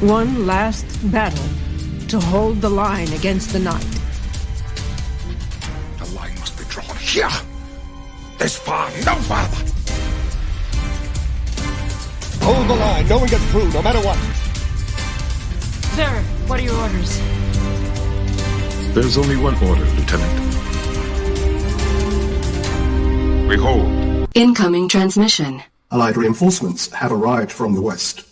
One last battle to hold the line against the night. The line must be drawn here. This far, no farther. Hold the line. No one gets through, no matter what. Sir, what are your orders? There's only one order, Lieutenant. Behold. Incoming transmission. Allied reinforcements have arrived from the west.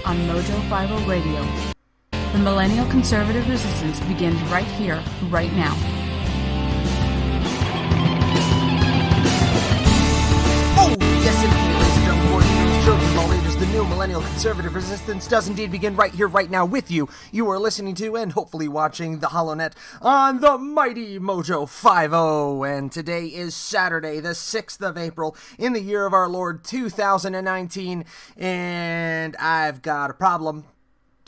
On Mojo 50 Radio. The Millennial Conservative Resistance begins right here, right now. Oh, yes indeed, ladies and gentlemen, boys and girls, children of all ages, the new Millennial Conservative Resistance does indeed begin right here, right now with you. You are listening to and hopefully watching the HoloNet on the mighty Mojo 50, and today is Saturday, the 6th of April, in the year of our Lord 2019, and I've got a problem.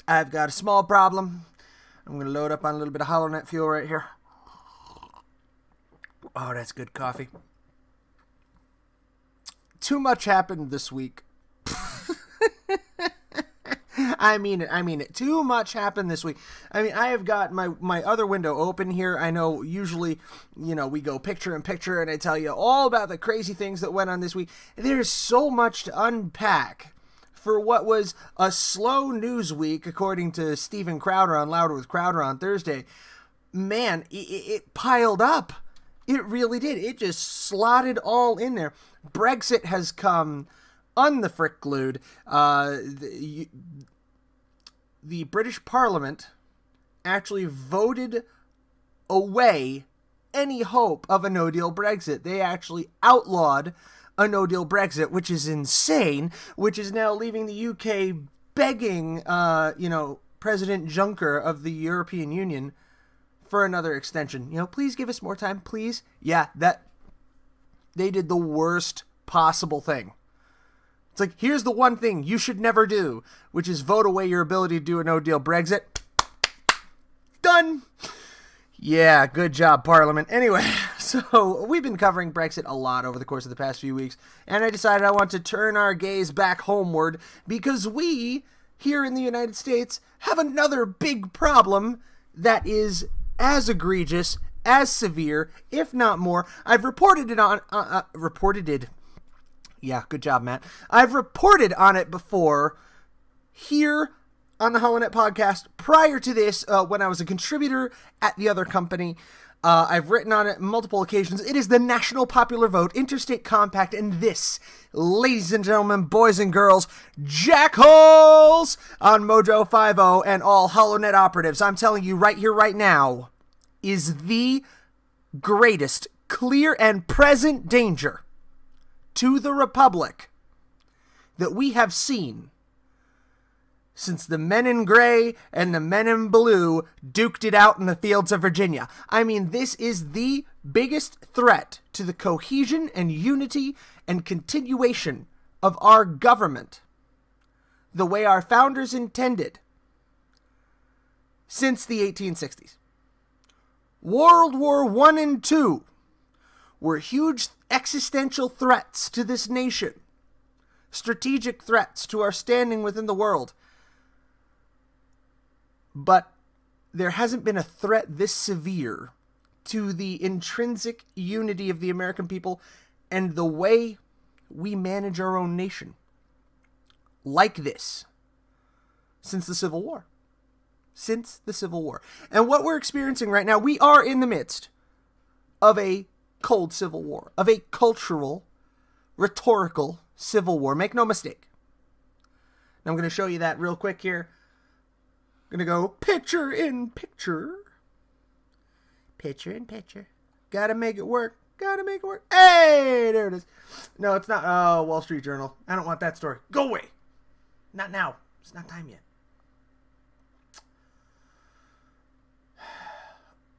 I've got a small problem. I'm going to load up on a little bit of HoloNet fuel right here. Oh, that's good coffee. Too much happened this week. I mean it. Too much happened this week. I mean, I have got my other window open here. I know usually, we go picture in picture and I tell you all about the crazy things that went on this week. There's so much to unpack for what was a slow news week, according to Steven Crowder on Louder with Crowder on Thursday. Man, it piled up. It really did. It just slotted all in there. Brexit has come unfrick-glued. The British Parliament actually voted away any hope of a no-deal Brexit. They actually outlawed a no-deal Brexit, which is insane, which is now leaving the UK begging, President Juncker of the European Union for another extension. Please give us more time, please. Yeah, they did the worst possible thing. It's like, here's the one thing you should never do, which is vote away your ability to do a no-deal Brexit. Done. Yeah, good job, Parliament. Anyway, so we've been covering Brexit a lot over the course of the past few weeks, and I decided I want to turn our gaze back homeward because we, here in the United States, have another big problem that is as egregious, as severe, if not more. I've reported it on... Yeah, good job, Matt. I've reported on it before here on the HoloNet podcast prior to this when I was a contributor at the other company. I've written on it multiple occasions. It is the National Popular Vote, Interstate Compact, and this, ladies and gentlemen, boys and girls, jackholes on Mojo 50 and all HoloNet operatives, I'm telling you right here, right now, is the greatest clear and present danger to the Republic that we have seen since the men in gray and the men in blue duked it out in the fields of Virginia. I mean, this is the biggest threat to the cohesion and unity and continuation of our government, the way our founders intended, since the 1860s. World War I and II were huge existential threats to this nation, strategic threats to our standing within the world. But there hasn't been a threat this severe to the intrinsic unity of the American people and the way we manage our own nation like this since the Civil War. Since the Civil War. And what we're experiencing right now, we are in the midst of a cold civil war, of a cultural, rhetorical civil war. Make no mistake. Now I'm going to show you that real quick here. I'm going to go picture in picture. Picture in picture. Gotta make it work. Gotta make it work. Hey, there it is. No, it's not. Oh, Wall Street Journal. I don't want that story. Go away. Not now. It's not time yet.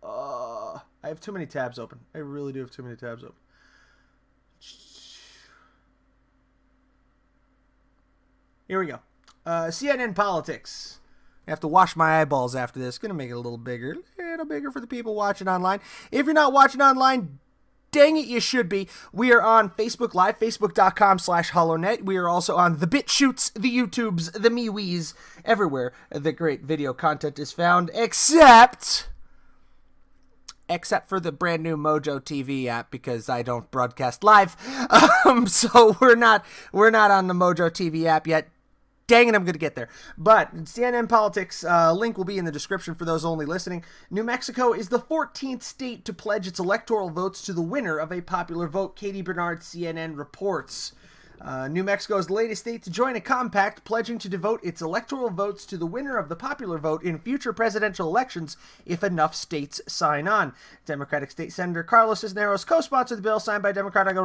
I have too many tabs open. I really do have too many tabs open. Here we go. CNN politics. I have to wash my eyeballs after this. Gonna make it a little bigger for the people watching online. If you're not watching online, dang it, you should be. We are on Facebook Live, facebook.com/HollowNet. We are also on the BitChutes, the YouTubes, the MeWees, everywhere the great video content is found, except for the brand new Mojo TV app, because I don't broadcast live. So we're not on the Mojo TV app yet. Dang it, I'm going to get there. But CNN politics, link will be in the description for those only listening. New Mexico is the 14th state to pledge its electoral votes to the winner of a popular vote, Katie Bernard, CNN reports. New Mexico is the latest state to join a compact pledging to devote its electoral votes to the winner of the popular vote in future presidential elections if enough states sign on. Democratic State Senator Carlos Cisneros co-sponsored the bill signed by Democratic...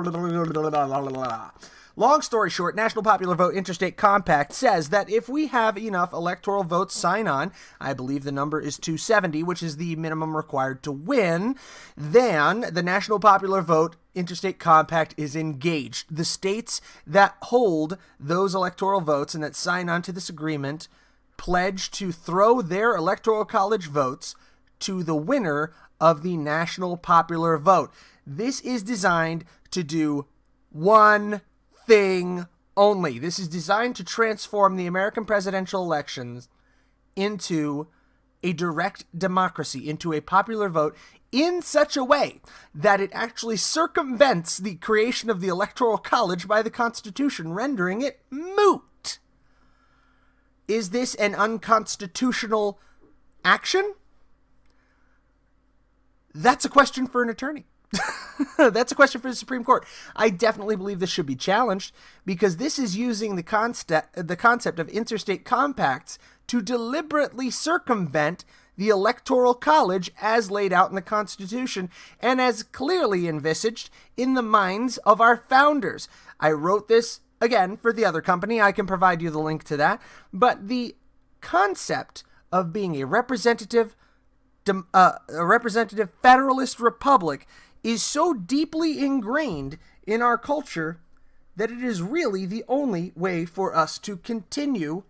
Long story short, National Popular Vote Interstate Compact says that if we have enough electoral votes sign on, I believe the number is 270, which is the minimum required to win, then the National Popular Vote Interstate Compact is engaged. The states that hold those electoral votes and that sign on to this agreement pledge to throw their electoral college votes to the winner of the National Popular Vote. This is designed to do one thing only. This is designed to transform the American presidential elections into a direct democracy, into a popular vote, in such a way that it actually circumvents the creation of the Electoral College by the Constitution, rendering it moot. Is this an unconstitutional action? That's a question for an attorney. That's a question for the Supreme Court. I definitely believe this should be challenged because this is using the concept of interstate compacts to deliberately circumvent the Electoral College as laid out in the Constitution and as clearly envisaged in the minds of our founders. I wrote this, again, for the other company. I can provide you the link to that. But the concept of being a representative federalist republic is so deeply ingrained in our culture that it is really the only way for us to continue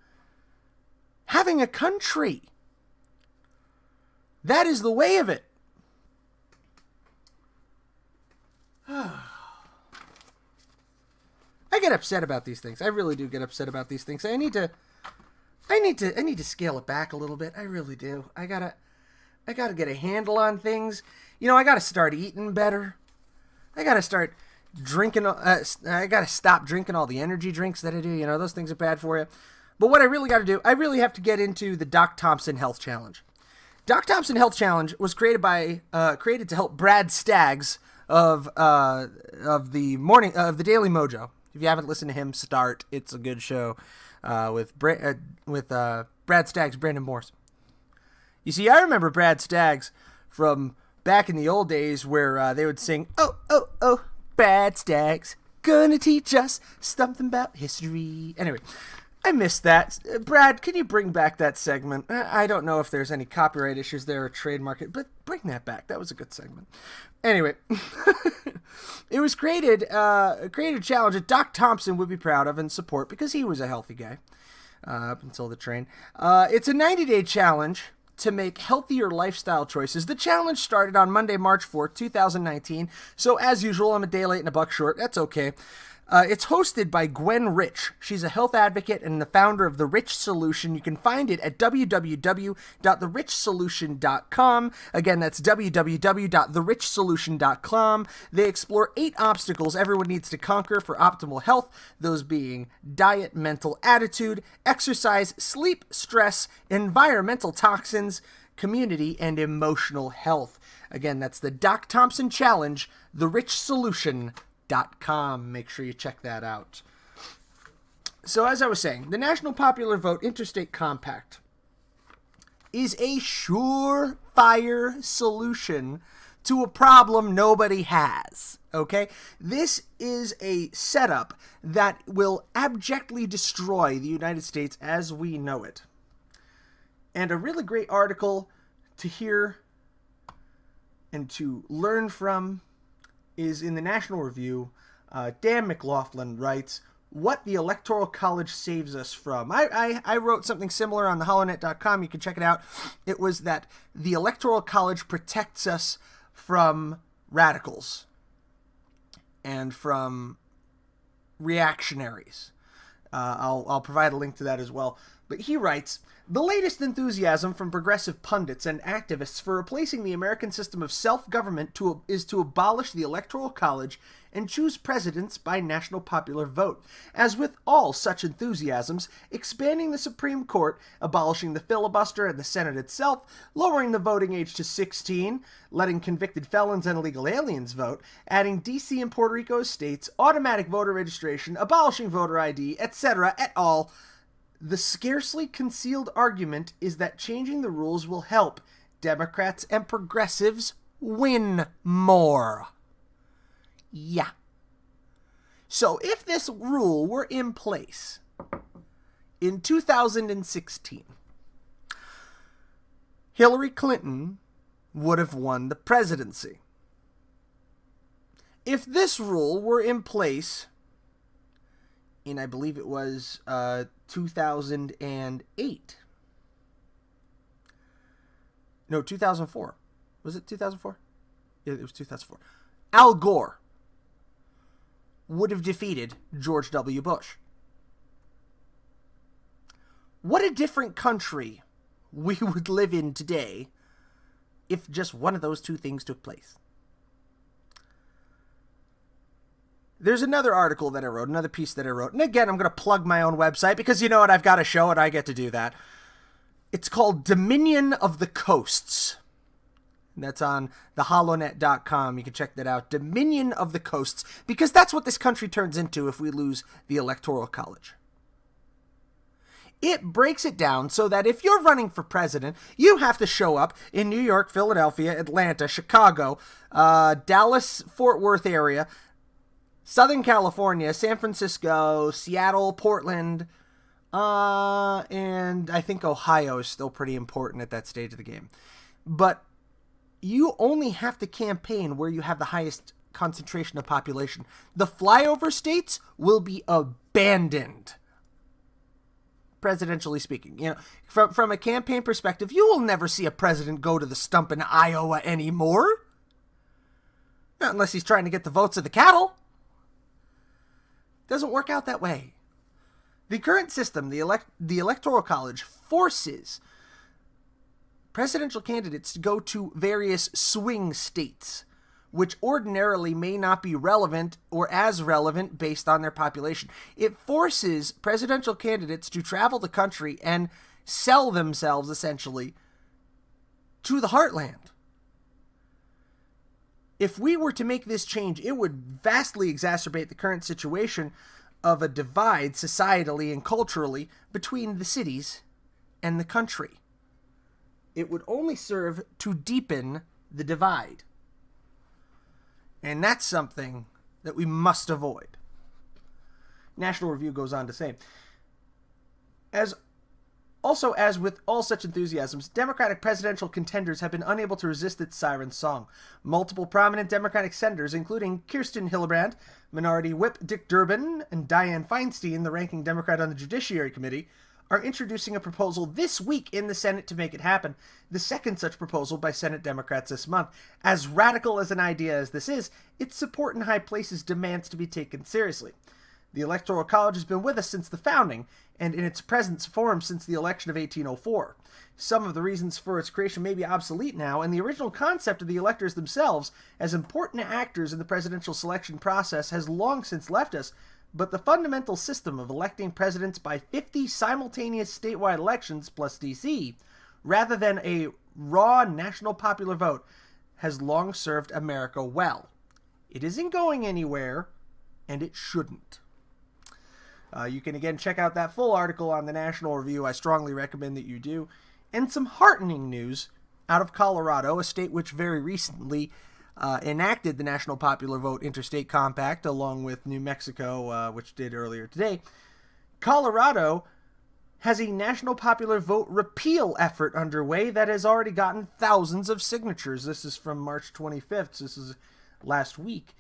having a country. That is the way of it. I get upset about these things. I really do get upset about these things. I need to scale it back a little bit. I really do. I gotta get a handle on things. You know, I gotta start eating better. I gotta start drinking. I gotta stop drinking all the energy drinks that I do. You know, those things are bad for you. But what I really gotta do, I really have to get into the Doc Thompson Health Challenge. Doc Thompson Health Challenge was created to help Brad Staggs of the Daily Mojo. If you haven't listened to him, start. It's a good show with Brad Staggs, Brandon Morse. You see, I remember Brad Staggs from back in the old days where they would sing, "Oh, oh, oh, Brad Staggs, gonna teach us something about history." Anyway, I missed that. Brad, can you bring back that segment? I don't know if there's any copyright issues there or trademark it, but bring that back. That was a good segment. Anyway, it was created a challenge that Doc Thompson would be proud of and support because he was a healthy guy up until the train. It's a 90-day challenge to make healthier lifestyle choices. The challenge started on Monday, March 4th, 2019. So as usual, I'm a day late and a buck short. That's okay. It's hosted by Gwen Rich. She's a health advocate and the founder of The Rich Solution. You can find it at www.therichsolution.com. Again, that's www.therichsolution.com. They explore 8 obstacles everyone needs to conquer for optimal health, those being diet, mental attitude, exercise, sleep, stress, environmental toxins, community, and emotional health. Again, that's the Doc Thompson Challenge, therichsolution.com. Make sure you check that out. So as I was saying, the National Popular Vote Interstate Compact is a surefire solution to a problem nobody has. Okay? This is a setup that will abjectly destroy the United States as we know it. And a really great article to hear and to learn from is in the National Review. Dan McLaughlin writes, what the Electoral College saves us from. I wrote something similar on theholonet.com. You can check it out. It was that the Electoral College protects us from radicals and from reactionaries. I'll provide a link to that as well. But he writes, the latest enthusiasm from progressive pundits and activists for replacing the American system of self-government is to abolish the Electoral College and choose presidents by national popular vote. As with all such enthusiasms, expanding the Supreme Court, abolishing the filibuster and the Senate itself, lowering the voting age to 16, letting convicted felons and illegal aliens vote, adding D.C. and Puerto Rico as states, automatic voter registration, abolishing voter ID, etc., et al., the scarcely concealed argument is that changing the rules will help Democrats and progressives win more. Yeah. So if this rule were in place in 2016, Hillary Clinton would have won the presidency. If this rule were in place in, I believe it was 2008. No, 2004. Was it 2004? Yeah, it was 2004. Al Gore would have defeated George W. Bush. What a different country we would live in today if just one of those two things took place. There's another article that I wrote, another piece that I wrote. And again, I'm going to plug my own website because you know what? I've got a show and I get to do that. It's called Dominion of the Coasts. That's on theholonet.com. You can check that out. Dominion of the Coasts. Because that's what this country turns into if we lose the Electoral College. It breaks it down so that if you're running for president, you have to show up in New York, Philadelphia, Atlanta, Chicago, Dallas, Fort Worth area, Southern California, San Francisco, Seattle, Portland, and I think Ohio is still pretty important at that stage of the game. But you only have to campaign where you have the highest concentration of population. The flyover states will be abandoned, presidentially speaking. You know, from a campaign perspective, you will never see a president go to the stump in Iowa anymore. Not unless he's trying to get the votes of the cattle. Doesn't work out that way. The current system, the Electoral College, forces presidential candidates to go to various swing states, which ordinarily may not be relevant or as relevant based on their population. It forces presidential candidates to travel the country and sell themselves, essentially, to the heartland. If we were to make this change, it would vastly exacerbate the current situation of a divide societally and culturally between the cities and the country. It would only serve to deepen the divide. And that's something that we must avoid. National Review goes on to say, as with all such enthusiasms, Democratic presidential contenders have been unable to resist its siren song. Multiple prominent Democratic senators, including Kirsten Hillebrand, Minority Whip Dick Durbin, and Dianne Feinstein, the ranking Democrat on the Judiciary Committee, are introducing a proposal this week in the Senate to make it happen, the second such proposal by Senate Democrats this month. As radical as an idea as this is, its support in high places demands to be taken seriously. The Electoral College has been with us since the founding, and in its present form since the election of 1804. Some of the reasons for its creation may be obsolete now, and the original concept of the electors themselves as important actors in the presidential selection process has long since left us, but the fundamental system of electing presidents by 50 simultaneous statewide elections plus DC, rather than a raw national popular vote, has long served America well. It isn't going anywhere, and it shouldn't. You can again check out that full article on the National Review. I strongly recommend that you do. And some heartening news out of Colorado, a state which very recently enacted the National Popular Vote Interstate Compact, along with New Mexico, which did earlier today. Colorado has a National Popular Vote repeal effort underway that has already gotten thousands of signatures. This is from March 25th. So this is last week.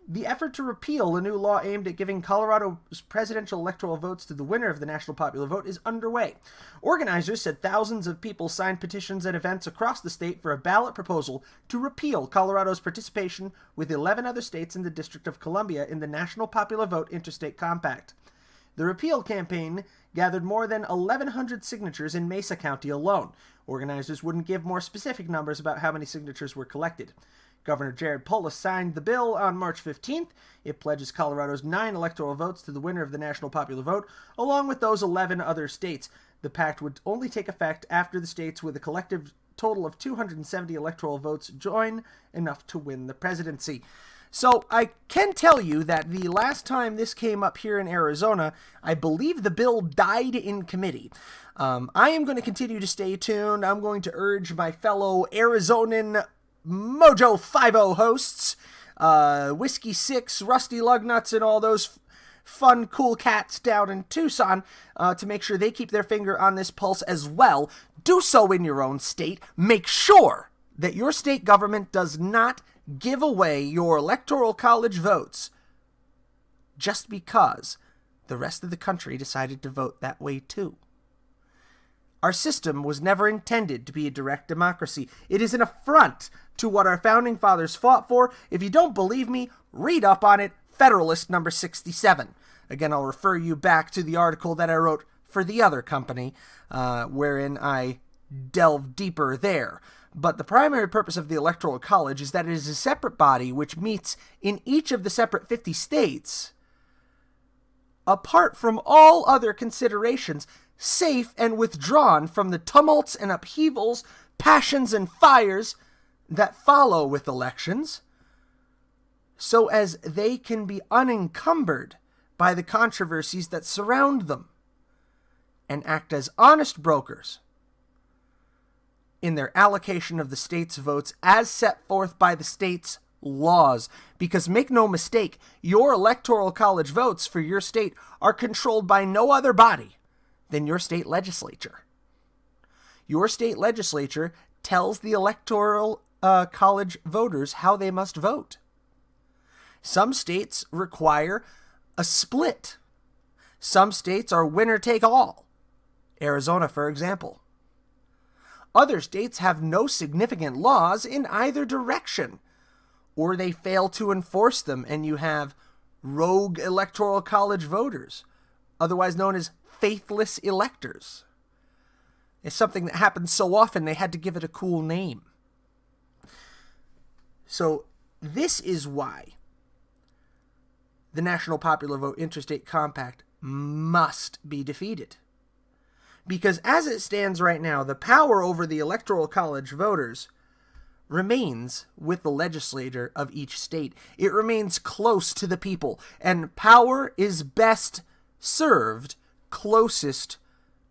The effort to repeal a new law aimed at giving Colorado's presidential electoral votes to the winner of the national popular vote is underway. Organizers said thousands of people signed petitions at events across the state for a ballot proposal to repeal Colorado's participation with 11 other states in the District of Columbia in the National Popular Vote Interstate Compact. The repeal campaign gathered more than 1,100 signatures in Mesa County alone. Organizers wouldn't give more specific numbers about how many signatures were collected. Governor Jared Polis signed the bill on March 15th. It pledges Colorado's 9 electoral votes to the winner of the national popular vote, along with those 11 other states. The pact would only take effect after the states with a collective total of 270 electoral votes join enough to win the presidency. So I can tell you that the last time this came up here in Arizona, I believe the bill died in committee. I am going to continue to stay tuned. I'm going to urge my fellow Arizonan Mojo 50 hosts, Whiskey 6, Rusty Lugnuts, and all those fun, cool cats down in Tucson to make sure they keep their finger on this pulse as well. Do so in your own state. Make sure that your state government does not give away your electoral college votes just because the rest of the country decided to vote that way too. Our system was never intended to be a direct democracy. It is an affront to what our founding fathers fought for. If you don't believe me, read up on it, Federalist number 67. Again, I'll refer you back to the article that I wrote for the other company, wherein I delve deeper there. But the primary purpose of the Electoral College is that it is a separate body which meets in each of the separate 50 states, apart from all other considerations, safe and withdrawn from the tumults and upheavals, passions and fires that follow with elections, so as they can be unencumbered by the controversies that surround them, and act as honest brokers in their allocation of the state's votes as set forth by the state's laws. Because make no mistake, your electoral college votes for your state are controlled by no other body than your state legislature. Your state legislature tells the electoral college voters how they must vote. Some states require a split. Some states are winner take all. Arizona, for example. Other states have no significant laws in either direction, or they fail to enforce them, and you have rogue electoral college voters, otherwise known as faithless electors. It's something that happens so often they had to give it a cool name. So this is why the National Popular Vote Interstate Compact must be defeated. Because as it stands right now, the power over the Electoral College voters remains with the legislator of each state. It remains close to the people, and power is best served closest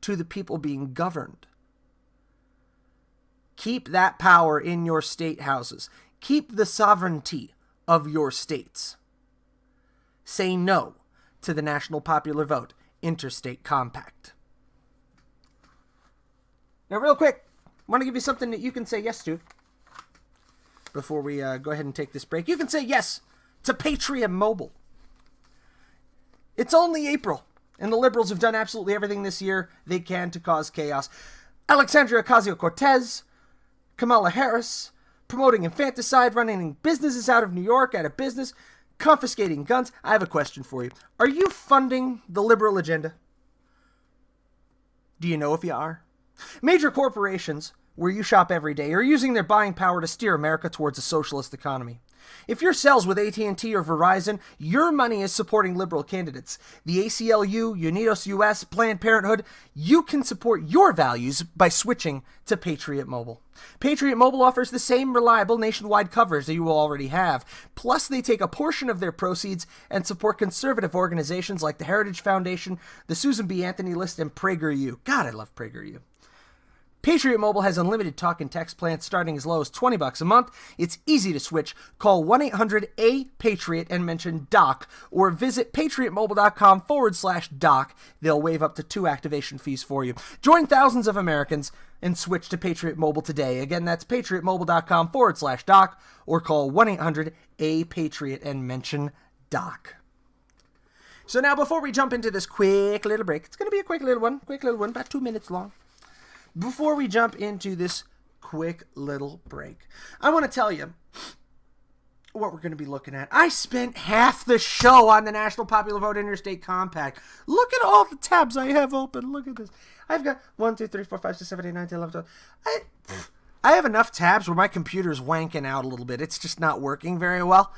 to the people being governed. Keep that power in your state houses. Keep the sovereignty of your states. Say no to the National Popular Vote Interstate Compact. Now, real quick, I want to give you something that you can say yes to before we go ahead and take this break. You can say yes to Patriot Mobile. It's only April, and the liberals have done absolutely everything this year they can to cause chaos. Alexandria Ocasio-Cortez, Kamala Harris, promoting infanticide, running businesses out of New York, out of business, confiscating guns. I have a question for you. Are you funding the liberal agenda? Do you know if you are? Major corporations, where you shop every day, are using their buying power to steer America towards a socialist economy. If your sales with AT&T or Verizon, your money is supporting liberal candidates. The ACLU, Unidos US, Planned Parenthood, you can support your values by switching to Patriot Mobile. Patriot Mobile offers the same reliable nationwide coverage that you will already have. Plus, they take a portion of their proceeds and support conservative organizations like the Heritage Foundation, the Susan B. Anthony List, and PragerU. God, I love PragerU. Patriot Mobile has unlimited talk and text plans starting as low as $20 a month. It's easy to switch. Call 1-800-A-PATRIOT and mention DOC, or visit patriotmobile.com/DOC. They'll waive up to 2 activation fees for you. Join thousands of Americans and switch to Patriot Mobile today. Again, that's patriotmobile.com/doc or call 1-800-A-PATRIOT and mention Doc. So now before we jump into this quick little break, it's going to be a quick little one, about 2 minutes long. Before we jump into this quick little break, I want to tell you what we're going to be looking at. I spent half the show on the National Popular Vote Interstate Compact. Look at all the tabs I have open. Look at this. I've got 1, 2, 3, 4, 5, 6, 7, 8, 9, 10, 11, 12. I have enough tabs where my computer's wanking out a little bit. It's just not working very well.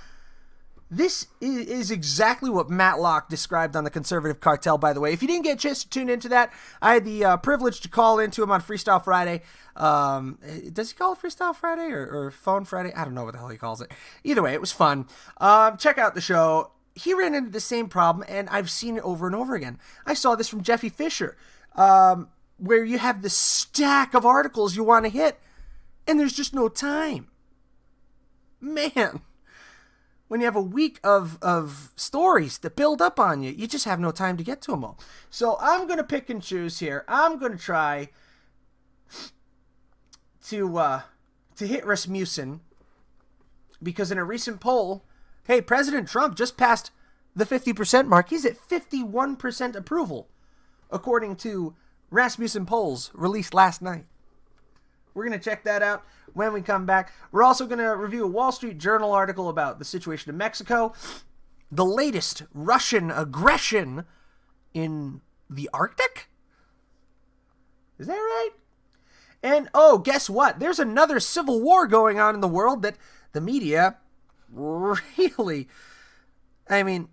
This is exactly what Matt Locke described on the Conservative Cartel, by the way. If you didn't get a chance to tune into that, I had the privilege to call into him on Freestyle Friday. Does he call it Freestyle Friday or Phone Friday? I don't know what the hell he calls it. Either way, it was fun. Check out the show. He ran into the same problem, and I've seen it over and over again. I saw this from Jeffy Fisher, where you have this stack of articles you want to hit, and there's just no time. Man. When you have a week of stories that build up on you, you just have no time to get to them all. So I'm going to pick and choose here. I'm going to try to hit Rasmussen because in a recent poll, hey, President Trump just passed the 50% mark. He's at 51% approval, according to Rasmussen polls released last night. We're going to check that out when we come back. We're also going to review a Wall Street Journal article about the situation in Mexico, the latest Russian aggression in the Arctic. Is that right? And, oh, guess what? There's another civil war going on in the world that the media really... I mean,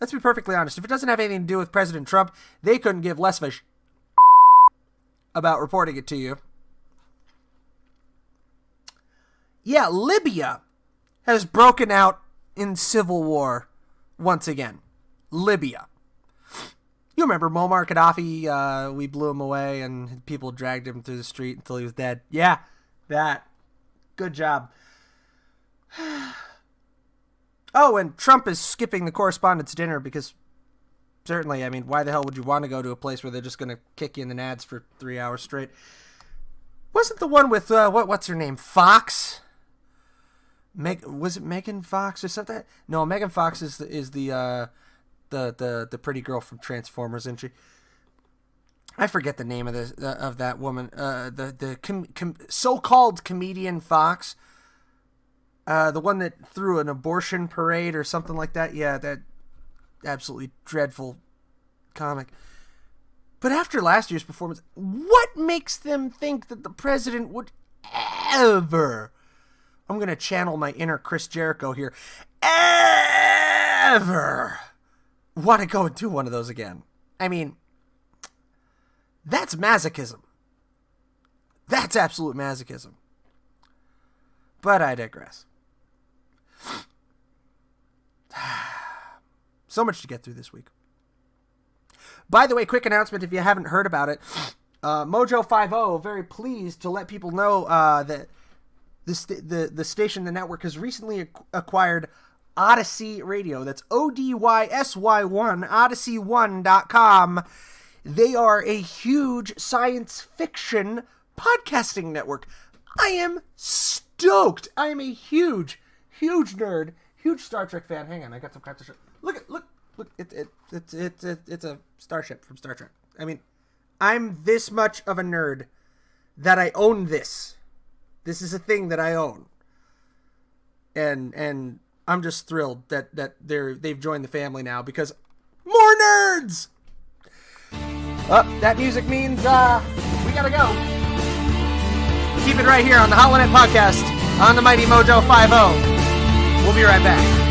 let's be perfectly honest. If it doesn't have anything to do with President Trump, they couldn't give less of a about reporting it to you. Yeah, Libya has broken out in civil war once again. Libya. You remember Muammar Gaddafi, we blew him away and people dragged him through the street until he was dead. Yeah, that. Good job. Oh, and Trump is skipping the correspondence dinner because certainly, I mean, why the hell would you want to go to a place where they're just going to kick you in the nads for 3 hours straight? Wasn't the one with, what's her name, Fox? Was it Megan Fox or something? No, Megan Fox is the pretty girl from Transformers, isn't she? I forget the name of that woman. The so-called comedian Fox, the one that threw an abortion parade or something like that. Yeah, that absolutely dreadful comic. But after last year's performance, what makes them think that the president would ever? I'm going to channel my inner Chris Jericho here. Ever want to go and do one of those again? I mean, that's masochism. That's absolute masochism. But I digress. So much to get through this week. By the way, quick announcement if you haven't heard about it. Mojo 50, very pleased to let people know that the station, the network, has recently acquired Odyssey Radio. That's ODYSY1, Odyssey1.com. They are a huge science fiction podcasting network. I am stoked. I am a huge nerd, huge Star Trek fan. Hang on, I got some crap to show. Look. It's a starship from Star Trek. I mean, I'm this much of a nerd that I own this. This is a thing that I own, and I'm just thrilled that they've joined the family now because more nerds. That music means we gotta go. Keep it right here on the HoloNet Podcast on the Mighty Mojo 50. We'll be right back.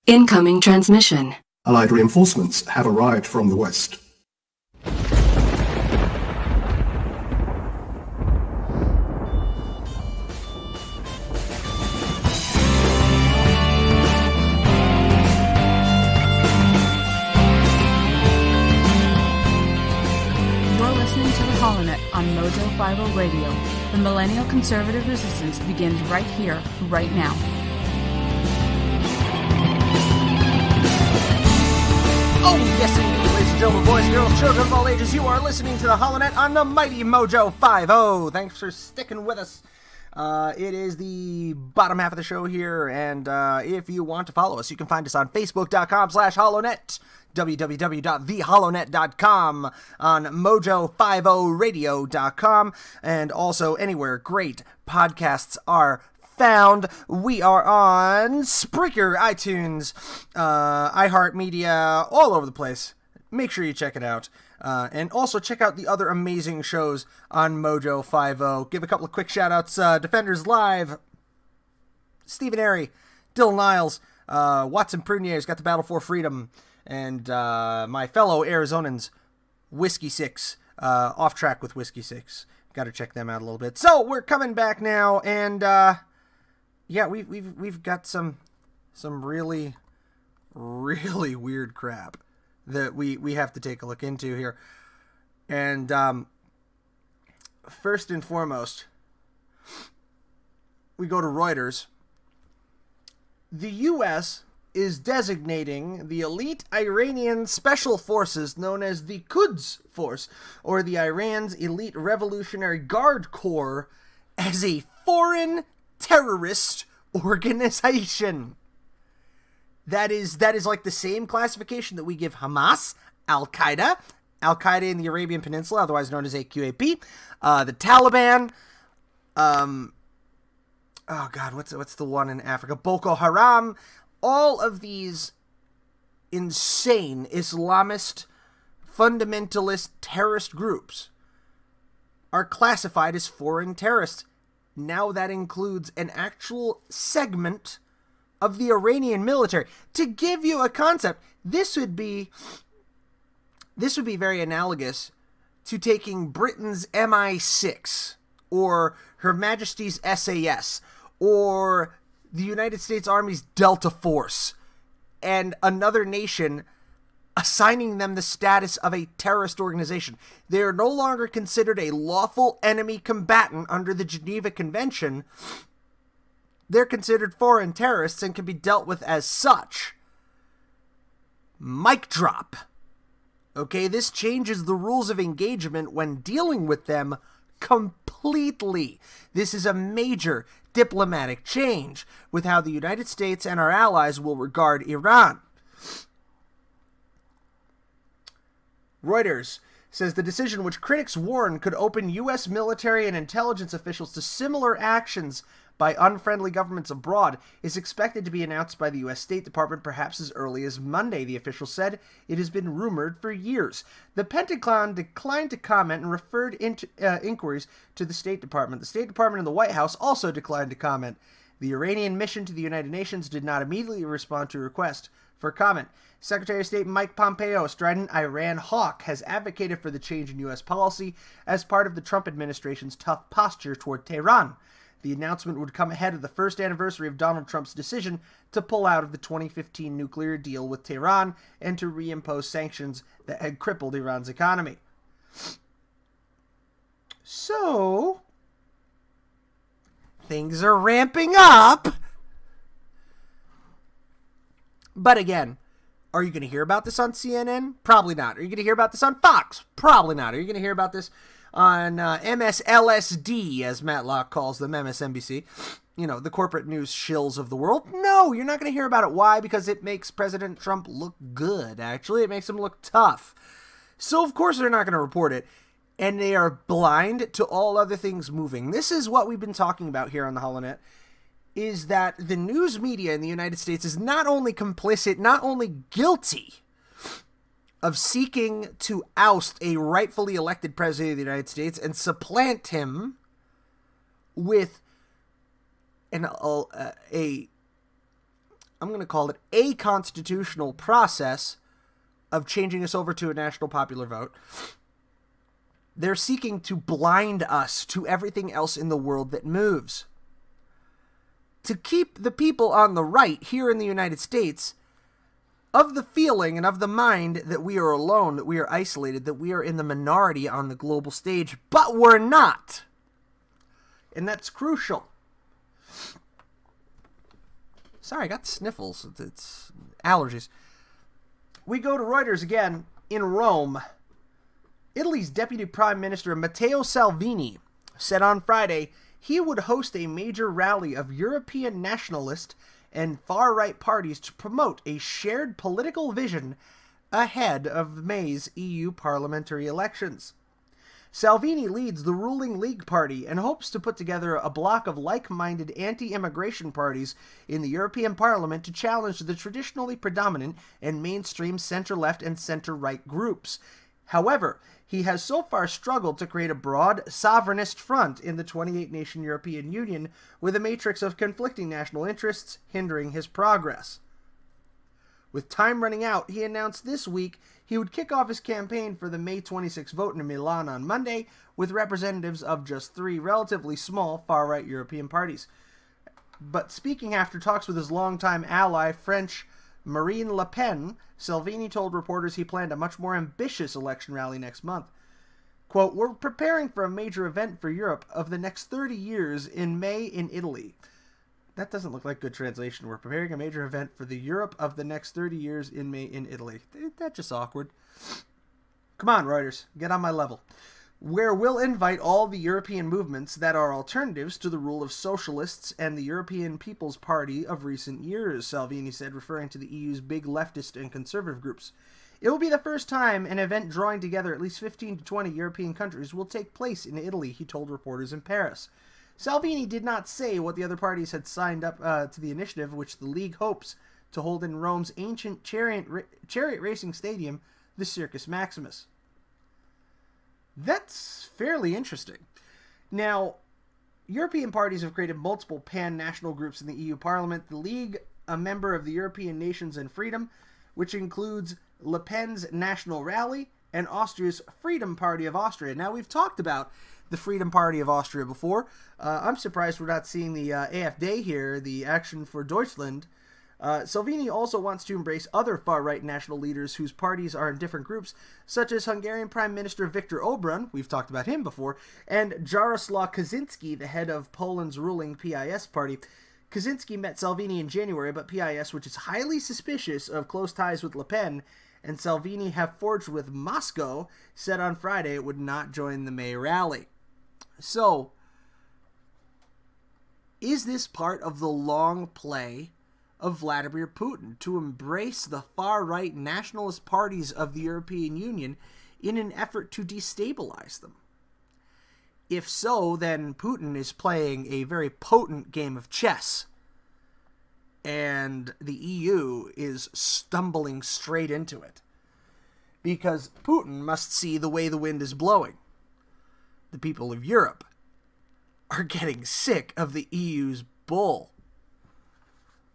Incoming transmission. Allied reinforcements have arrived from the west. On Mojo 50 Radio. The Millennial Conservative Resistance begins right here, right now. Oh, yes indeed, ladies and gentlemen, boys, girls, children of all ages, you are listening to the HoloNet on the mighty Mojo 50. Thanks for sticking with us. It is the bottom half of the show here, and if you want to follow us, you can find us on Facebook.com/HoloNet, www.theholonet.com, on Mojo50radio.com, and also anywhere great podcasts are found. We are on Spreaker, iTunes, iHeartMedia, all over the place. Make sure you check it out. And also check out the other amazing shows on Mojo 50. Give a couple of quick shout-outs. Defenders Live, Stephen Airy, Dylan Niles, Watson Prunier's got the Battle for Freedom, and my fellow Arizonans, Whiskey 6, Off Track with Whiskey 6. Got to check them out a little bit. So we're coming back now, and yeah, we've got some really, really weird crap that we have to take a look into here. And first and foremost, we go to Reuters. The U.S. is designating the elite Iranian special forces known as the Quds Force, or the Iran's Elite Revolutionary Guard Corps, as a foreign terrorist organization. That is like the same classification that we give Hamas, Al-Qaeda in the Arabian Peninsula, otherwise known as AQAP, the Taliban, oh God, what's the one in Africa? Boko Haram. All of these insane Islamist, fundamentalist terrorist groups are classified as foreign terrorists. Now that includes an actual segment of the Iranian military. To give you a concept, this would be very analogous to taking Britain's MI6 or Her Majesty's SAS or the United States Army's Delta Force and another nation assigning them the status of a terrorist organization. They are no longer considered a lawful enemy combatant under the Geneva Convention. They're considered foreign terrorists and can be dealt with as such. Mic drop. Okay, this changes the rules of engagement when dealing with them completely. This is a major diplomatic change with how the United States and our allies will regard Iran. Reuters says the decision, which critics warn could open U.S. military and intelligence officials to similar actions by unfriendly governments abroad, is expected to be announced by the U.S. State Department perhaps as early as Monday, the official said. It has been rumored for years. The Pentagon declined to comment and referred inquiries to the State Department. The State Department and the White House also declined to comment. The Iranian mission to the United Nations did not immediately respond to a request for comment. Secretary of State Mike Pompeo, a strident Iran hawk, has advocated for the change in U.S. policy as part of the Trump administration's tough posture toward Tehran. The announcement would come ahead of the first anniversary of Donald Trump's decision to pull out of the 2015 nuclear deal with Tehran and to reimpose sanctions that had crippled Iran's economy. So, things are ramping up. But again, are you going to hear about this on CNN? Probably not. Are you going to hear about this on Fox? Probably not. Are you going to hear about this on MSLSD, as Matlock calls them, MSNBC, you know, the corporate news shills of the world? No, you're not going to hear about it. Why? Because it makes President Trump look good, actually. It makes him look tough. So, of course, they're not going to report it. And they are blind to all other things moving. This is what we've been talking about here on the HoloNet, is that the news media in the United States is not only complicit, not only guilty of seeking to oust a rightfully elected president of the United States and supplant him with a I'm going to call it a constitutional process of changing us over to a national popular vote. They're seeking to blind us to everything else in the world that moves. To keep the people on the right here in the United States of the feeling and of the mind that we are alone, that we are isolated, that we are in the minority on the global stage, but we're not. And that's crucial. Sorry, I got sniffles. It's allergies. We go to Reuters again in Rome. Italy's Deputy Prime Minister Matteo Salvini said on Friday he would host a major rally of European nationalist and far-right parties to promote a shared political vision ahead of May's EU parliamentary elections. Salvini leads the ruling League Party and hopes to put together a bloc of like-minded anti-immigration parties in the European Parliament to challenge the traditionally predominant and mainstream center-left and center-right groups. However, he has so far struggled to create a broad, sovereignist front in the 28-nation European Union with a matrix of conflicting national interests hindering his progress. With time running out, he announced this week he would kick off his campaign for the May 26 vote in Milan on Monday with representatives of just 3 relatively small far-right European parties. But speaking after talks with his longtime ally, French Marine Le Pen, Salvini told reporters he planned a much more ambitious election rally next month. Quote, "We're preparing for a major event for Europe of the next 30 years in May in Italy." That doesn't look like good translation. We're preparing a major event for the Europe of the next 30 years in May in Italy. That's just awkward. Come on, Reuters, get on my level. Where we'll invite all the European movements that are alternatives to the rule of socialists and the European People's Party of recent years, Salvini said, referring to the EU's big leftist and conservative groups. It will be the first time an event drawing together at least 15 to 20 European countries will take place in Italy, he told reporters in Paris. Salvini did not say what the other parties had signed up to the initiative, which the League hopes to hold in Rome's ancient chariot racing stadium, the Circus Maximus. That's fairly interesting. Now, European parties have created multiple pan-national groups in the EU Parliament. The League, a member of the European Nations and Freedom, which includes Le Pen's National Rally and Austria's Freedom Party of Austria. Now, we've talked about the Freedom Party of Austria before. I'm surprised we're not seeing the AfD here, the Action for Deutschland. Salvini also wants to embrace other far-right national leaders whose parties are in different groups, such as Hungarian Prime Minister Viktor Orbán, we've talked about him before, and Jaroslaw Kaczynski, the head of Poland's ruling PIS party. Kaczynski met Salvini in January, but PIS, which is highly suspicious of close ties with Le Pen, and Salvini have forged with Moscow, said on Friday it would not join the May rally. So, is this part of the long play of Vladimir Putin to embrace the far-right nationalist parties of the European Union in an effort to destabilize them? If so, then Putin is playing a very potent game of chess, and the EU is stumbling straight into it. Because Putin must see the way the wind is blowing. The people of Europe are getting sick of the EU's bull.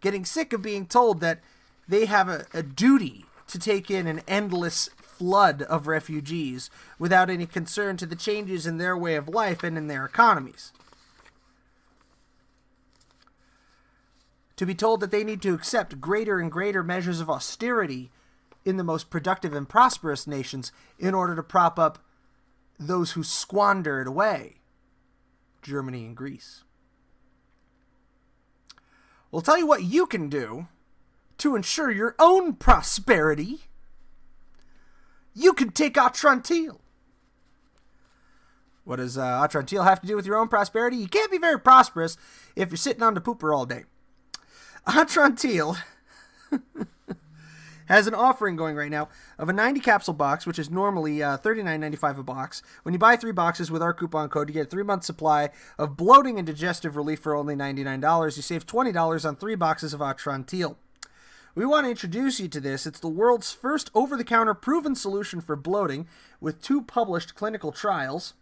Getting sick of being told that they have a duty to take in an endless flood of refugees without any concern to the changes in their way of life and in their economies. To be told that they need to accept greater and greater measures of austerity in the most productive and prosperous nations in order to prop up those who squander it away, Germany and Greece. We'll tell you what you can do to ensure your own prosperity. You can take Atrantil. What does Atrantil have to do with your own prosperity? You can't be very prosperous if you're sitting on the pooper all day. Atrantil has an offering going right now of a 90 capsule box, which is normally $39.95 a box. When you buy 3 boxes with our coupon code, you get a 3-month supply of bloating and digestive relief for only $99. You save $20 on 3 boxes of Atrantil. We want to introduce you to this. It's the world's first over-the-counter proven solution for bloating with 2 published clinical trials.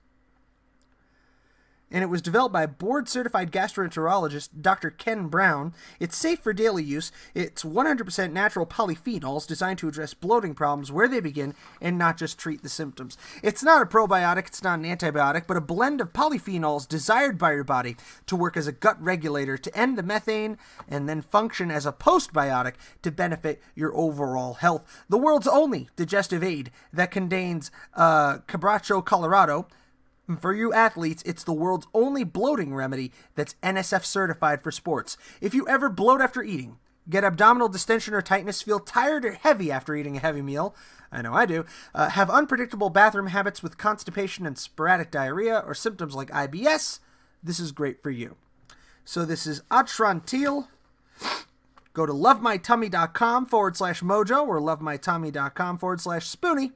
and it was developed by board-certified gastroenterologist Dr. Ken Brown. It's safe for daily use. It's 100% natural polyphenols designed to address bloating problems where they begin and not just treat the symptoms. It's not a probiotic, it's not an antibiotic, but a blend of polyphenols desired by your body to work as a gut regulator to end the methane and then function as a postbiotic to benefit your overall health. The world's only digestive aid that contains Cabracho, Colorado. For you athletes, it's the world's only bloating remedy that's NSF certified for sports. If you ever bloat after eating, get abdominal distension or tightness, feel tired or heavy after eating a heavy meal, I know I do, have unpredictable bathroom habits with constipation and sporadic diarrhea or symptoms like IBS, this is great for you. So this is Atrantil. Go to lovemytummy.com/mojo or lovemytummy.com/spoonie.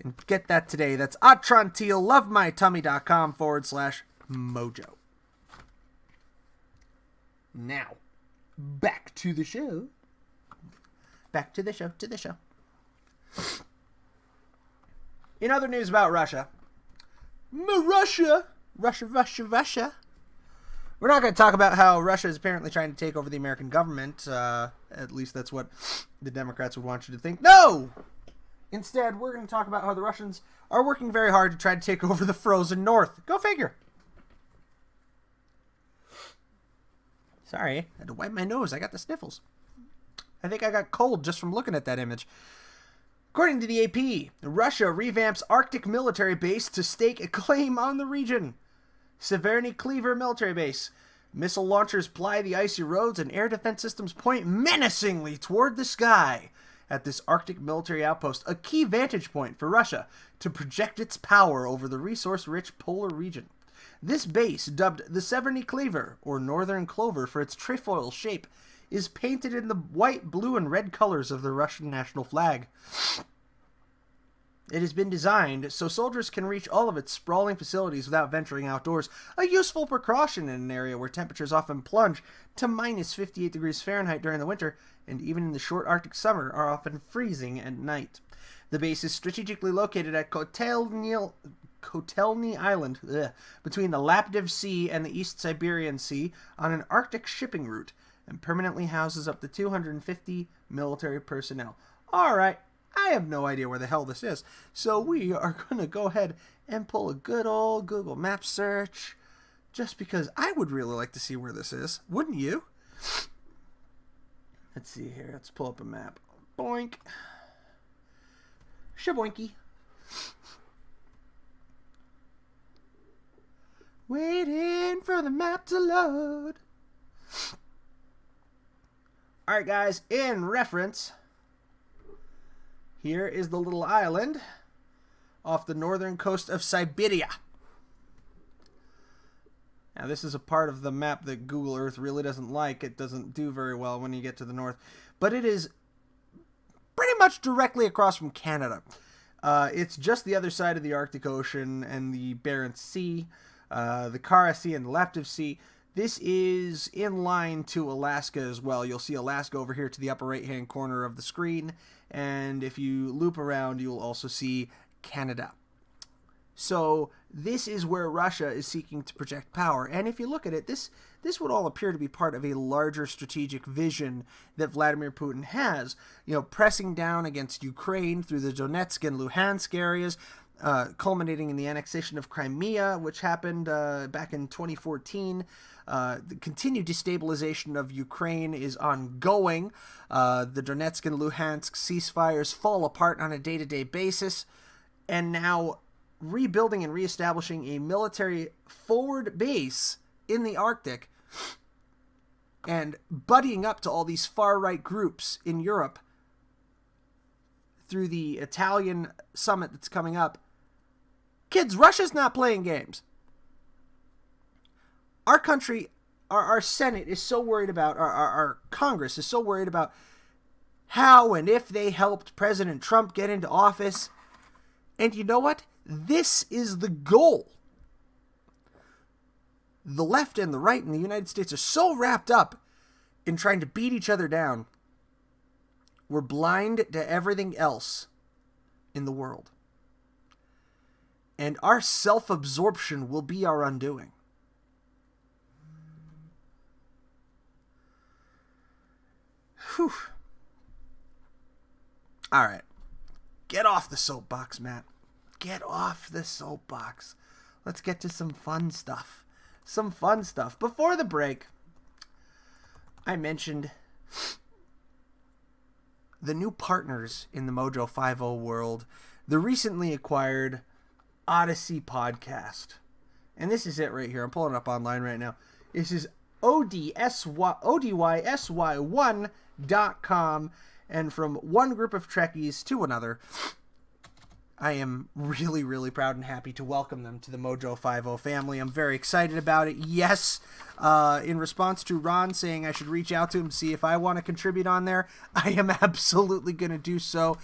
And get that today. That's Atrantil, lovemytummy.com/mojo. Now, back to the show. Back to the show, In other news about Russia. Russia. We're not going to talk about how Russia is apparently trying to take over the American government. At least that's what the Democrats would want you to think. No! Instead, we're going to talk about how the Russians are working very hard to try to take over the frozen north. Go figure. Sorry, I had to wipe my nose. I got the sniffles. I think I got cold just from looking at that image. According to the AP, Russia revamps Arctic military base to stake a claim on the region. Severny Cleaver military base. Missile launchers ply the icy roads and air defense systems point menacingly toward the sky at this Arctic military outpost, a key vantage point for Russia to project its power over the resource-rich polar region. This base, dubbed the Severny Cleaver, or Northern Clover for its trefoil shape, is painted in the white, blue, and red colors of the Russian national flag. It has been designed so soldiers can reach all of its sprawling facilities without venturing outdoors, a useful precaution in an area where temperatures often plunge to minus 58 degrees Fahrenheit during the winter, and even in the short Arctic summer are often freezing at night. The base is strategically located at Kotelny Island, between the Laptev Sea and the East Siberian Sea, on an Arctic shipping route, and permanently houses up to 250 military personnel. Alright, I have no idea where the hell this is, so we are going to go ahead and pull a good old Google Maps search, just because I would really like to see where this is. Wouldn't you? Let's see here. Let's pull up a map. Boink. Shaboinky. Waiting for the map to load. Alright, guys. In reference, here is the little island off the northern coast of Siberia. Now, this is a part of the map that Google Earth really doesn't like. It doesn't do very well when you get to the north. But it is pretty much directly across from Canada. It's just the other side of the Arctic Ocean and the Barents Sea, the Kara Sea and the Laptev Sea. This is in line to Alaska as well. You'll see Alaska over here to the upper right-hand corner of the screen. And if you loop around, you'll also see Canada. So this is where Russia is seeking to project power. And if you look at it, this would all appear to be part of a larger strategic vision that Vladimir Putin has. You know, pressing down against Ukraine through the Donetsk and Luhansk areas, culminating in the annexation of Crimea, which happened back in 2014. The continued destabilization of Ukraine is ongoing. The Donetsk and Luhansk ceasefires fall apart on a day-to-day basis. And now rebuilding and reestablishing a military forward base in the Arctic and buddying up to all these far-right groups in Europe through the Italian summit that's coming up. Kids, Russia's not playing games. Our country, our Senate is so worried about, our Congress is so worried about how and if they helped President Trump get into office. And you know what? This is the goal. The left and the right in the United States are so wrapped up in trying to beat each other down. We're blind to everything else in the world. and our self-absorption will be our undoing. Whew. All right. Get off the soapbox, Matt. Get off the soapbox. Let's get to some fun stuff. Before the break, I mentioned the new partners in the Mojo 50 world, the recently acquired Odyssey podcast. And this is it right here. I'm pulling it up online right now. This is ODYSY1.com. And from one group of Trekkies to another, I am really, really proud and happy to welcome them to the Mojo 50 family. I'm very excited about it. Yes, in response to Ron saying I should reach out to him to see if I want to contribute on there, I am absolutely going to do so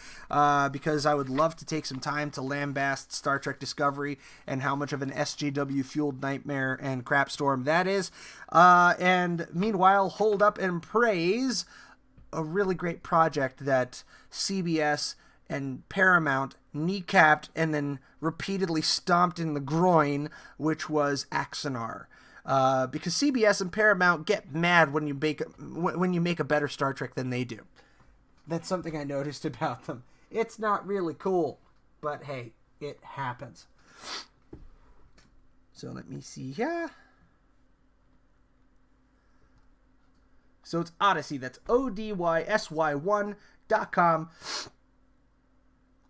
because I would love to take some time to lambast Star Trek Discovery and how much of an SJW-fueled nightmare and crapstorm that is. And meanwhile, hold up and praise a really great project that CBS and Paramount kneecapped and then repeatedly stomped in the groin, which was Axanar. Because CBS and Paramount get mad when you make a better Star Trek than they do. That's something I noticed about them. It's not really cool, but hey, it happens. So let me see here. So it's Odyssey. That's ODYSY1.com.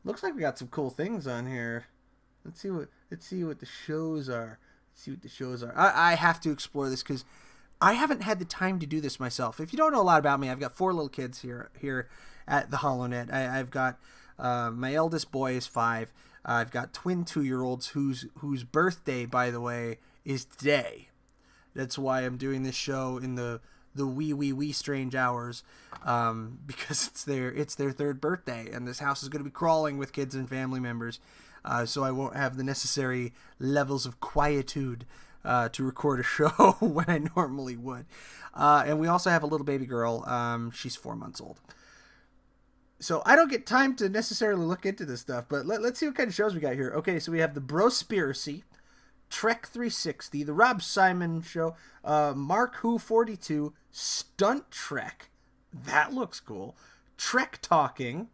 Looks like we got some cool things on here. Let's see what the shows are. I have to explore this because I haven't had the time to do this myself. If you don't know a lot about me, I've got 4 little kids here at the HoloNet. I've got my eldest boy is 5. I've got twin 2-year-olds whose birthday, by the way, is today. That's why I'm doing this show in the wee strange hours, because it's their 3rd birthday, and this house is going to be crawling with kids and family members, so I won't have the necessary levels of quietude to record a show when I normally would. And we also have a little baby girl. She's 4 months old. So I don't get time to necessarily look into this stuff, but let's see what kind of shows we got here. Okay, so we have the Brospiracy, Trek 360, the Rob Simon Show, Mark Who 42, Stunt Trek, that looks cool, Trek Talking,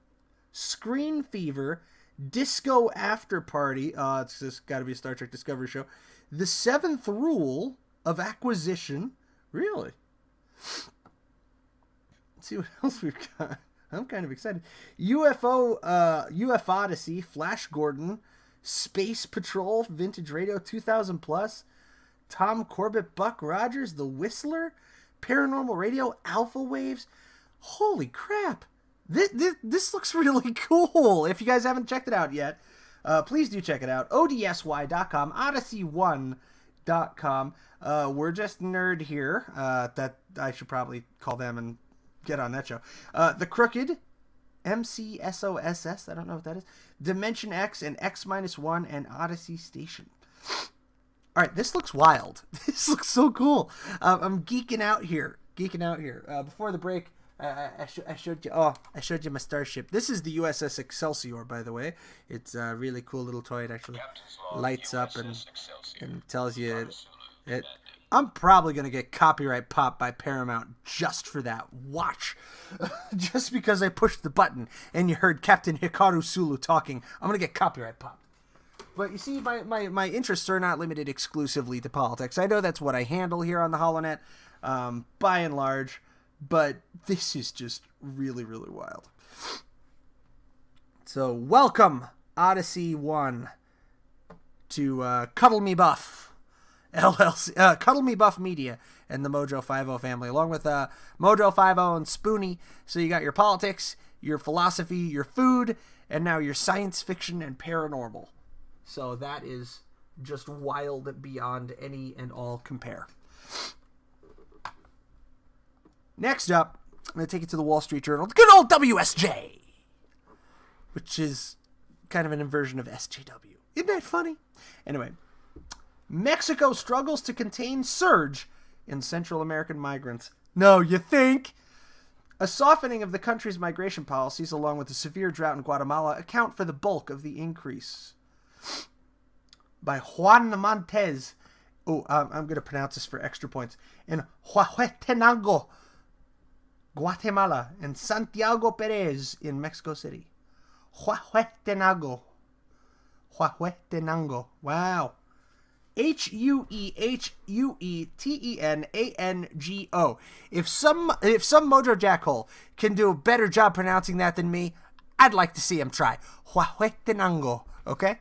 Screen Fever, Disco After Party, it's just got to be a Star Trek Discovery show, The Seventh Rule of Acquisition, really? Let's see what else we've got. I'm kind of excited. UFO Odyssey, Flash Gordon, Space Patrol, Vintage Radio 2000 Plus, Tom Corbett, Buck Rogers, The Whistler, Paranormal Radio, Alpha Waves. Holy crap. This looks really cool. If you guys haven't checked it out yet, please do check it out. ODSY.com, Odyssey1.com. We're just nerd here. That I should probably call them and get on that show. The Crooked, MCSOSS, I don't know what that is. Dimension X and X-1 and Odyssey Station. All right, this looks wild. This looks so cool. I'm geeking out here. Before the break, I showed you my starship. This is the USS Excelsior, by the way. It's a really cool little toy. It actually lights up and tells you it. I'm probably going to get copyright popped by Paramount just for that. Watch. Just because I pushed the button and you heard Captain Hikaru Sulu talking, I'm going to get copyright popped. But you see, my interests are not limited exclusively to politics. I know that's what I handle here on the HoloNet, by and large, but this is just really, really wild. So, welcome, Odyssey 1, to Cuddle Me Buff LLC, Cuddle Me Buff Media and the Mojo 50 family, along with Mojo 50 and Spoonie. So you got your politics, your philosophy, your food, and now your science fiction and paranormal. So that is just wild beyond any and all compare. Next up, I'm going to take you to the Wall Street Journal, the good old WSJ, which is kind of an inversion of SJW. Isn't that funny? Anyway, Mexico struggles to contain surge in Central American migrants. No, you think? A softening of the country's migration policies, along with the severe drought in Guatemala, account for the bulk of the increase. by Juan Montes. Oh, I'm going to pronounce this for extra points. In Huehuetenango, Guatemala, and Santiago Perez in Mexico City. Huehuetenango. Huehuetenango. Wow. Huehuetenango. If some Mojo Jackhole can do a better job pronouncing that than me, I'd like to see him try. Huehuetenango. Okay?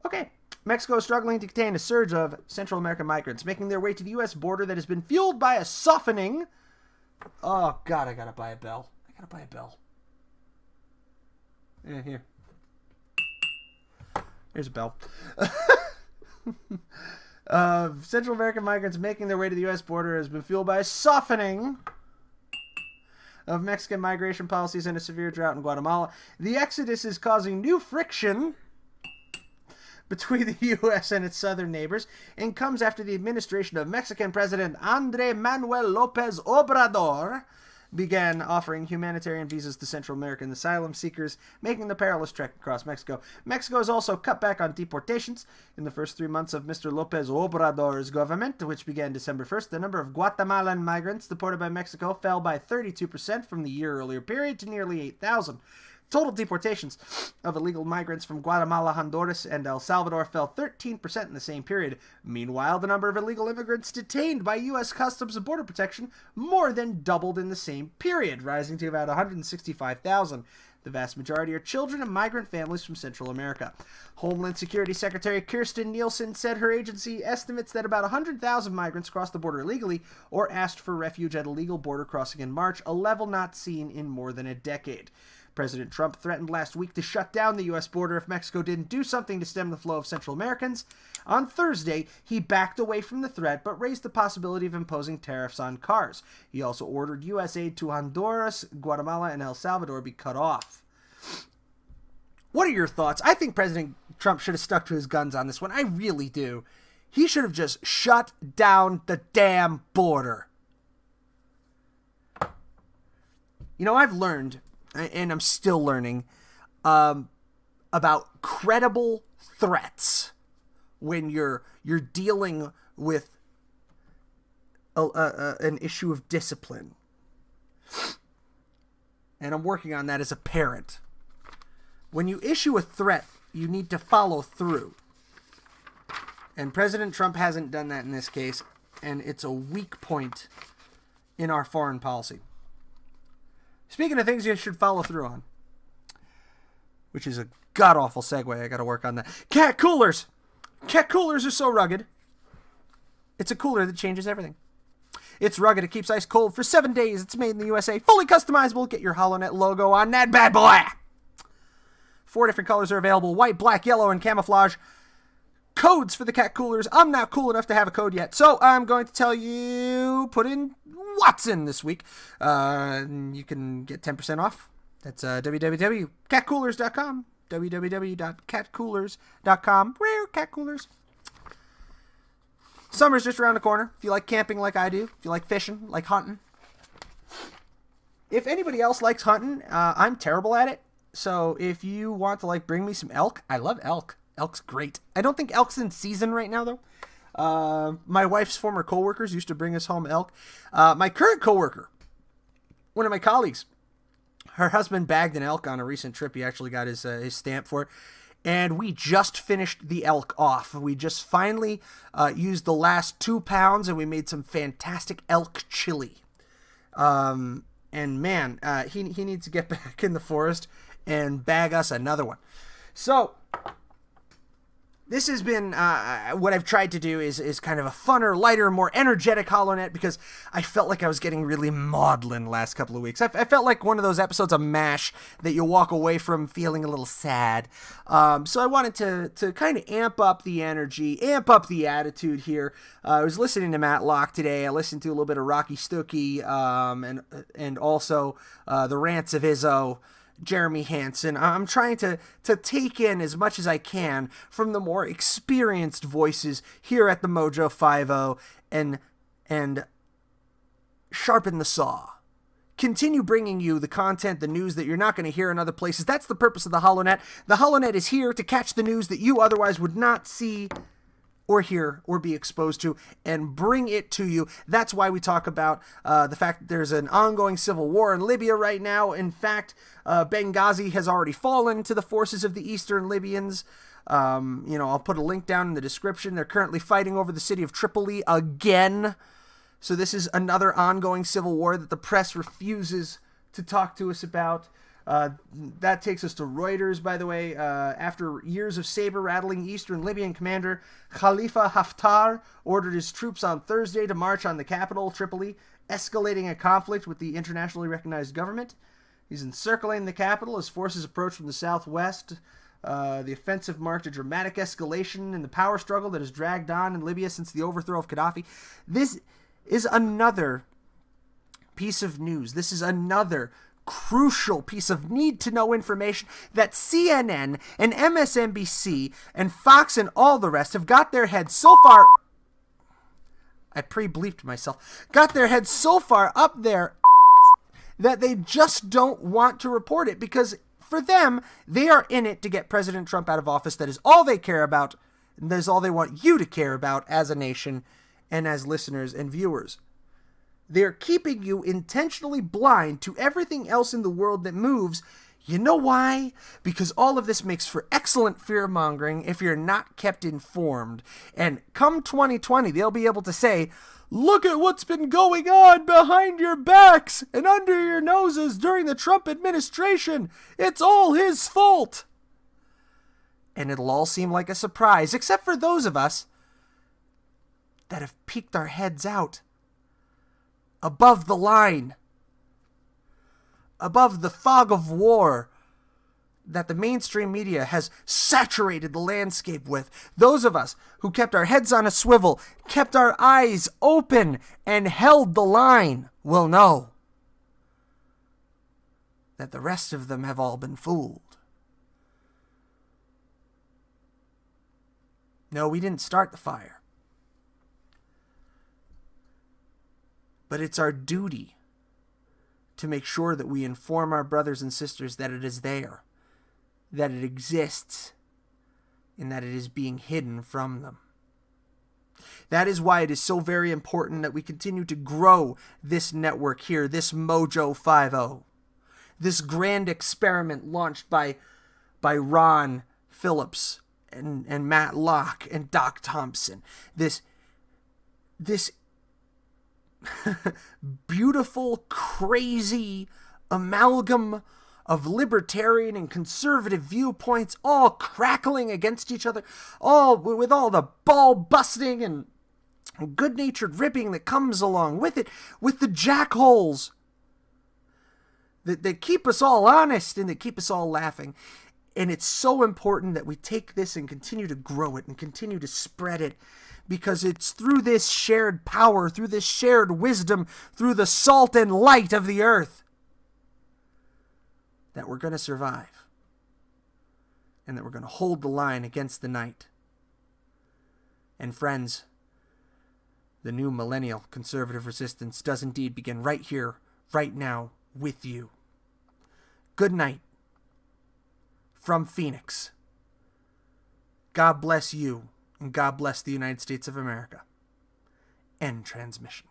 Okay. Mexico is struggling to contain a surge of Central American migrants making their way to the U.S. border that has been fueled by a softening. Oh, God, I gotta buy a bell. Yeah, here. Here's a bell. Central American migrants making their way to the U.S. border has been fueled by a softening of Mexican migration policies and a severe drought in Guatemala. The exodus is causing new friction between the U.S. and its southern neighbors and comes after the administration of Mexican President Andrés Manuel López Obrador began offering humanitarian visas to Central American asylum seekers, making the perilous trek across Mexico. Mexico has also cut back on deportations. In the first 3 months of Mr. López Obrador's government, which began December 1st, the number of Guatemalan migrants deported by Mexico fell by 32% from the year earlier period to nearly 8,000. Total deportations of illegal migrants from Guatemala, Honduras, and El Salvador fell 13% in the same period. Meanwhile, the number of illegal immigrants detained by U.S. Customs and Border Protection more than doubled in the same period, rising to about 165,000. The vast majority are children and migrant families from Central America. Homeland Security Secretary Kirstjen Nielsen said her agency estimates that about 100,000 migrants crossed the border illegally or asked for refuge at illegal border crossing in March, a level not seen in more than a decade. President Trump threatened last week to shut down the U.S. border if Mexico didn't do something to stem the flow of Central Americans. On Thursday, he backed away from the threat, but raised the possibility of imposing tariffs on cars. He also ordered U.S. aid to Honduras, Guatemala, and El Salvador be cut off. What are your thoughts? I think President Trump should have stuck to his guns on this one. I really do. He should have just shut down the damn border. You know, I've learned, and I'm still learning, about credible threats when you're dealing with an issue of discipline. And I'm working on that as a parent. When you issue a threat, you need to follow through. And President Trump hasn't done that in this case, and it's a weak point in our foreign policy. Speaking of things you should follow through on, which is a god-awful segue. I got to work on that. Cat coolers. Cat coolers are so rugged. It's a cooler that changes everything. It's rugged. It keeps ice cold for 7 days. It's made in the USA. Fully customizable. Get your HoloNet logo on that bad boy. 4 different colors are available. White, black, yellow, and camouflage. Codes for the cat coolers. I'm not cool enough to have a code yet, so I'm going to tell you, put in Watson this week. You can get 10% off. That's www.catcoolers.com. www.catcoolers.com. Rare cat coolers. Summer's just around the corner. If you like camping like I do, if you like fishing, like hunting. If anybody else likes hunting, I'm terrible at it. So if you want to bring me some elk, I love elk. Elk's great. I don't think elk's in season right now, though. My wife's former coworkers used to bring us home elk. My current coworker, one of my colleagues, her husband bagged an elk on a recent trip. He actually got his stamp for it. And we just finished the elk off. We just finally used the last 2 pounds, and we made some fantastic elk chili. And man, he needs to get back in the forest and bag us another one. So this has been, what I've tried to do is kind of a funner, lighter, more energetic HoloNet, because I felt like I was getting really maudlin last couple of weeks. I felt like one of those episodes of MASH that you walk away from feeling a little sad. So I wanted to kind of amp up the energy, amp up the attitude here. I was listening to Matlock today. I listened to a little bit of Rocky Stokey, and also the rants of Izzo, Jeremy Hansen. I'm trying to take in as much as I can from the more experienced voices here at the Mojo 50 and sharpen the saw. continue bringing you the content, the news that you're not going to hear in other places. That's the purpose of the HoloNet. The HoloNet is here to catch the news that you otherwise would not see or hear or be exposed to, and bring it to you. That's why we talk about the fact that there's an ongoing civil war in Libya right now. In fact, Benghazi has already fallen to the forces of the Eastern Libyans. I'll put a link down in the description. They're currently fighting over the city of Tripoli again. So this is another ongoing civil war that the press refuses to talk to us about. That takes us to Reuters, by the way. After years of saber-rattling, Eastern Libyan commander Khalifa Haftar ordered his troops on Thursday to march on the capital, Tripoli, escalating a conflict with the internationally recognized government. He's encircling the capital as forces approach from the southwest. The offensive marked a dramatic escalation in the power struggle that has dragged on in Libya since the overthrow of Gaddafi. This is another piece of news. This is another crucial piece of need-to-know information that CNN and MSNBC and Fox and all the rest have got their heads so far... I pre-bleeped myself. Got their heads so far up there that they just don't want to report it, because for them, they are in it to get President Trump out of office. That is all they care about, and that is all they want you to care about as a nation and as listeners and viewers. They're keeping you intentionally blind to everything else in the world that moves. You know why? Because all of this makes for excellent fear-mongering if you're not kept informed. And come 2020, they'll be able to say, look at what's been going on behind your backs and under your noses during the Trump administration. It's all his fault. And it'll all seem like a surprise, except for those of us that have peeked our heads out above the line, above the fog of war that the mainstream media has saturated the landscape with. Those of us who kept our heads on a swivel, kept our eyes open, and held the line will know that the rest of them have all been fooled. No, we didn't start the fire. But it's our duty to make sure that we inform our brothers and sisters that it is there, that it exists, and that it is being hidden from them. That is why it is so very important that we continue to grow this network here, this Mojo 50, this grand experiment launched by Ron Phillips and Matt Locke and Doc Thompson. This beautiful, crazy amalgam of libertarian and conservative viewpoints, all crackling against each other, all with all the ball busting and good-natured ribbing that comes along with it, with the jackholes that keep us all honest and that keep us all laughing. And it's so important that we take this and continue to grow it and continue to spread it, because it's through this shared power, through this shared wisdom, through the salt and light of the earth, that we're going to survive, and that we're going to hold the line against the night. And friends, the new millennial conservative resistance does indeed begin right here, right now, with you. Good night from Phoenix. God bless you, and God bless the United States of America. End transmission.